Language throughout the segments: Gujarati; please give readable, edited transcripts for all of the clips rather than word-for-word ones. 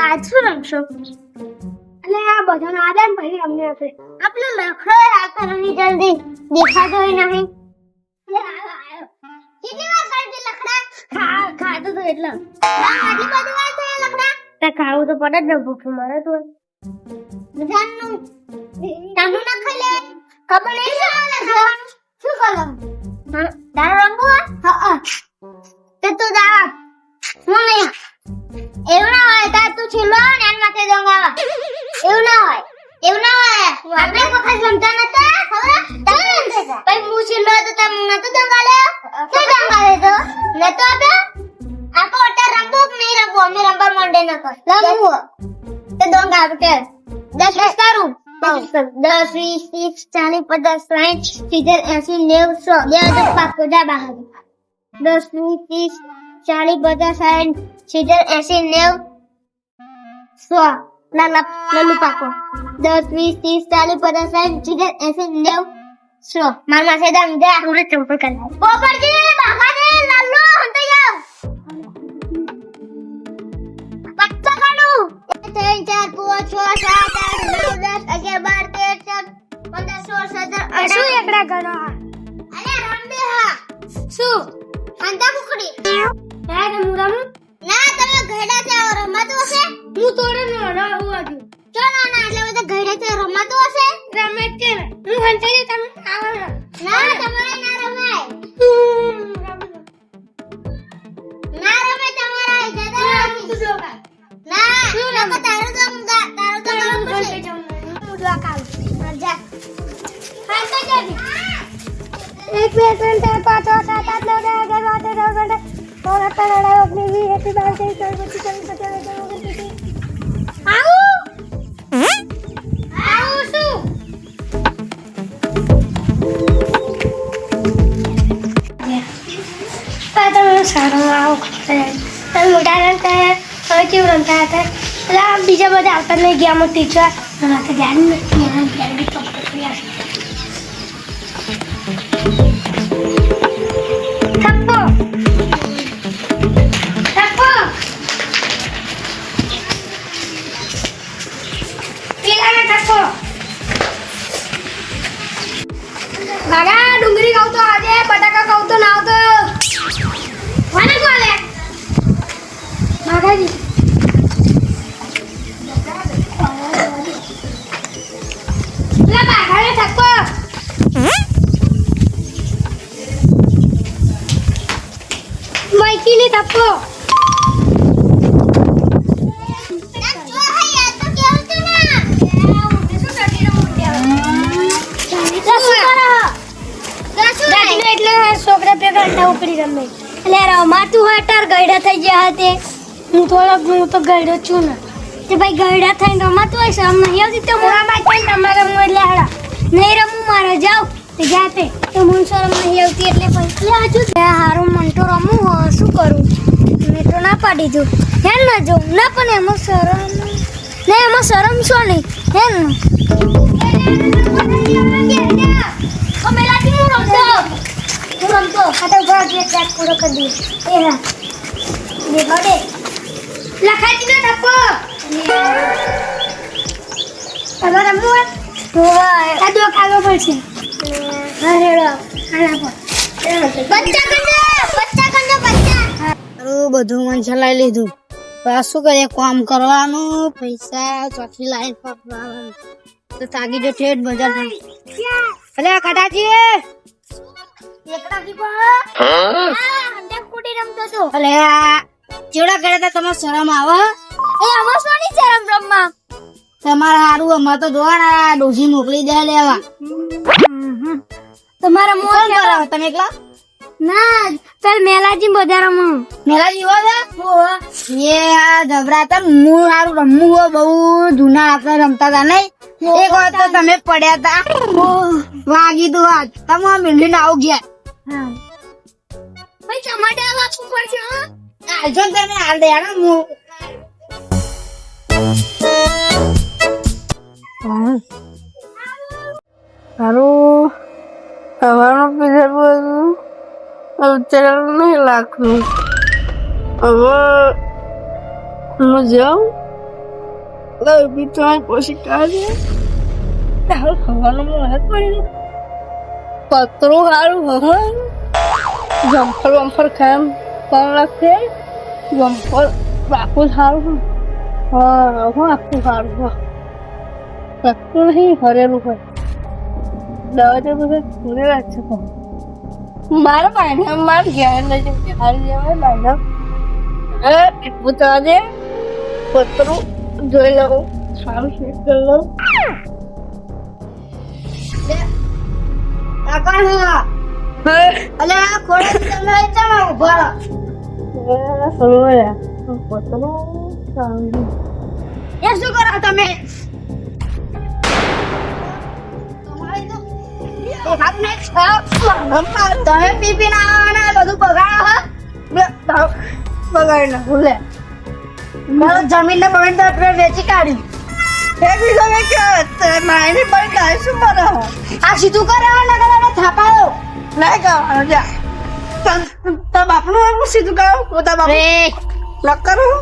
આજ શું રમશો? એટલે આ બધાનો આદાન ભાઈ અમને હશે. આપણે લખડો આવતો નહીં જલ્દી દેખાતો નહીં. કેટલી વાર કરતી લખડા? ખાતો તો એટલે આટલી બધી વાર થાય લખડા? તે ખાવું તો પડે જ ને, ભૂખ મરે તો જાનનું તાનું ના ખાઈ લે. ખબર નહીં શું કલમ દારૂ રંગવું? હા તે તો દારૂ હું નહીં. એવું ના હોય તાર તું છીલો ને એન માથે દંગાવા. એવું ના હોય. આપણે વખત જમતા નતા ખબર? તમે પછી હું છીલો તો તમે નતો દંગાલે. શું દંગાલે તો નતો આપે? આપો અત્યારે રંબો કે નહીં રંબો? અમે રંબા મોંડે ન કર રંબો તો દંગા આપે 10 કરું 10 20 30 40 50 60 70 80 90 100 બે તો પાકો જા બહાર 10 20 30 40 50 60 70 80 90 100 લલ્લુ પાકો 10 20 30 40 50 60 80 100 મામા से दम दे पूरे चंपल कर ऊपर जी बाबा ने लल्लू हंते जाओ बच्चा काढू 3 4 5 6 7 8 9 10 11 12 13 14 15 16 17 18 એકડા ગણો અરે રંબે હા શું અંતા કુકડી હે મુરમ ના તમે ઘેડા છે રમાતો હશે હું તોડે ન રહું આજુ ચલો ના એટલે બધા ઘેડા છે રમાતો હશે રમે છે હું હંતે તમે આવો ના તમારે ના રમાય ના રમે તમારા જરા તું જોગા ના શું રમે તારો તો પડશે હું દુઆ કાલ જા ખાતા જાબી 1 2 3 4 5 6 7 8 9 10 11 12 13 બીજા બધા આવતા નહીં ગયા ટીચર ધ્યાન બાગા ડુંગળી ખાવ તો આજે બટાકા ખાવ તો ના આવતો કોને કોલે બાગાજી લા બાગાને થકો માઈકીની થકો છોકરા ભેગા અંડા ઉપડી રમે એટલે રમાતું હોય તાર ગયડા થઈ ગયા તે હું તો ગયડો છું ને તે ભાઈ ગયડા થઈને રમાતું હોય શરમ નહીં આવતી તો મોરામાં થઈને તમારે રમવું એટલે હાડા નહીં રમવું મારે જાવ તે જાતે તો મને શરમ નહીં આવતી એટલે પછી હજુ હારું મન તો રમવું હોય શું કરું મેં તો ના પાડી દઉં હે ના જો ના પણ એમાં શરમ નહીં એમાં શરમ શું નહીં હે ને મેલાથી હું રમતો આ તો ઘર જે ચાટ પૂરો કરી દે એ હા દે બડે લખાઈ ના ટપો તમારા મું હોય આ દો ખાવો પડશે હા હેડો ખાના પર બચ્ચા બધું મન ચલાવી લીધું શું કરીએ કામ કરવાનું પૈસા ચોથી લાઈન પકડવાનું તો તાગી જો ઠેઠ બજાર અલે કટાજી એકડા કી હા અંડે કુટી રમતો તો અલે જેવડા કરે તો તમને શરમ આવે એ અમસવાની શરમ રમવા તમારા હારું અમાર તો જોવાના ડોસી મોકલી દે લેવા તમારા મોર કરાવ તમે એકલા ના ચાલ મેલાજી બધા રમો મેલાજી હોય એ આ જબરાતા હું હારું રમવું હો બહુ જૂના આપણે રમતા હતા નહીં એક વાર તો તમે પડ્યા તા વાગી દો હાથ તમે મિલી ના આવ ગયા હા ભાઈ ટમાટા વાપવું પડશે હા આજો તમે હાલ દે યાર હું મારું સવારનું પીધેલું હતું અત્યારે નહીં લાગતું. હવે હું જાઉં બી તો પછી કાઢે ખાવાનું મને પડી પતરું સારું ભગવાન જમ્ફર વમ્ફર ખામ કોણ લાગશે જમ્ફર આખું સારું હા હું આખું સારું આખું નહીં હરેલું હોય દવા તે બધું પૂરી રાખશે મારા પાણી મારે ઘેર નથી હારી જવાય બાયના પૂછવા દે પતરું જોઈ લઉં સારું શેક કરી લઉં. અલ્યા ખોડે તમે ચાલો ઉભા રહો. એ શું કરો તમે? તમે પી ના આવવાના બધું બગાડો બગાડી નાખું લે જમીન ને બમીન તો આપણે વેચી કાઢ્યું. મારી પણ કાંઈ શું મને આ સીધું કરાવવા ના થાપાયો નહીં કરવાનું જા તારા બાપનું સીધું કરાવ પોતા બાપ ન કરું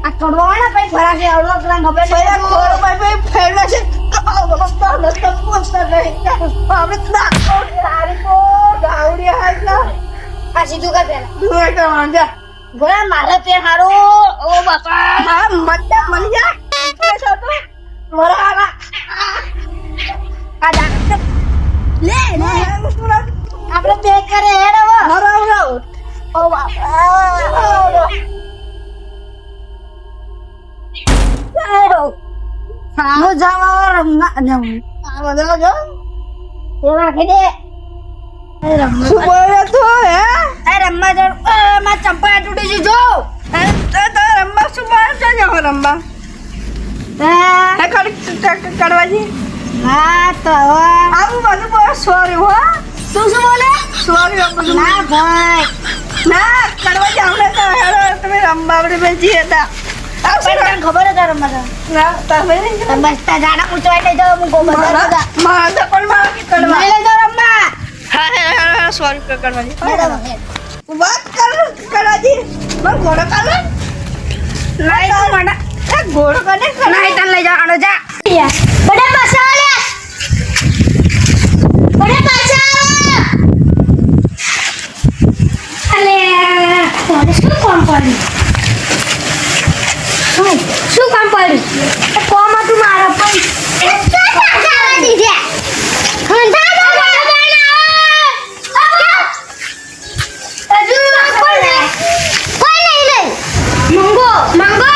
આ થોડવાના પછી ફરાશે અડધો ગ્રામ ખબર ફેરવા છે આ સીધું કર પેલા નહીં કરવાનું જા ગોળા મારે તે હારો ઓ બાપા હા મજા મળી જા મરા આ ડાક્ટર લે આપણે બે કરે હેડ હવે ઓ બાપા હું જાવા રમવા જવું બધા જો એ રાખી દે શું બોલે તો હે રમવા જવું માં ચંપા તૂટી છે જો રમવા શું બોલે છે જાવ રમવા હે કડવાજી હા તો આવું બધું બોલે સોરી હો શું શું બોલે સોરી બધું ના ભાઈ ના કડવાજી આપણે તો હેડો તમે રમવા આપણે બેસી હતા તને ખબર હતા રમવા ના તમે બસ તા જાડા પૂછવા એટલે જો હું ગોબર હતા મારા પણ મારા કડવા લઈ લેજો રમવા હા સોરી કડવાજી મેડમ વાત કર કડવાજી મને ઘોડો કાઢો નહીં તો મને ઘોડો કાઢે નહીં તને લઈ જવાનો જા બડે પાછા લે બડે પાછા અલે કોને શું કામ કર્યું શું કામ કર્યું કોમ હતું મારો પણ શું પાછા દીધે ખંડા દો મંગો મંગો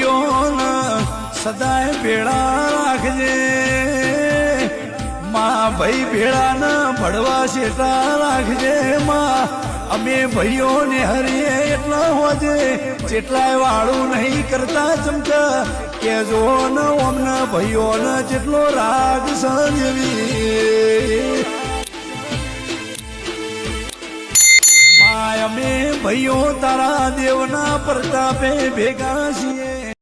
ભાઈઓને સદાય ભેળા રાખજે માં ભાઈ ભેળાને ભડવા શેટા રાખજે માં અમે ભાઈઓને હરીએ એટલા હોજે જેટલાય વાળું નહીં કરતા ચમકા કે જો ને અમને ભાઈઓને જેટલો રાગ સંજવી અમે ભાઈઓ તારા દેવના પ્રતાપે ભેગા છીએ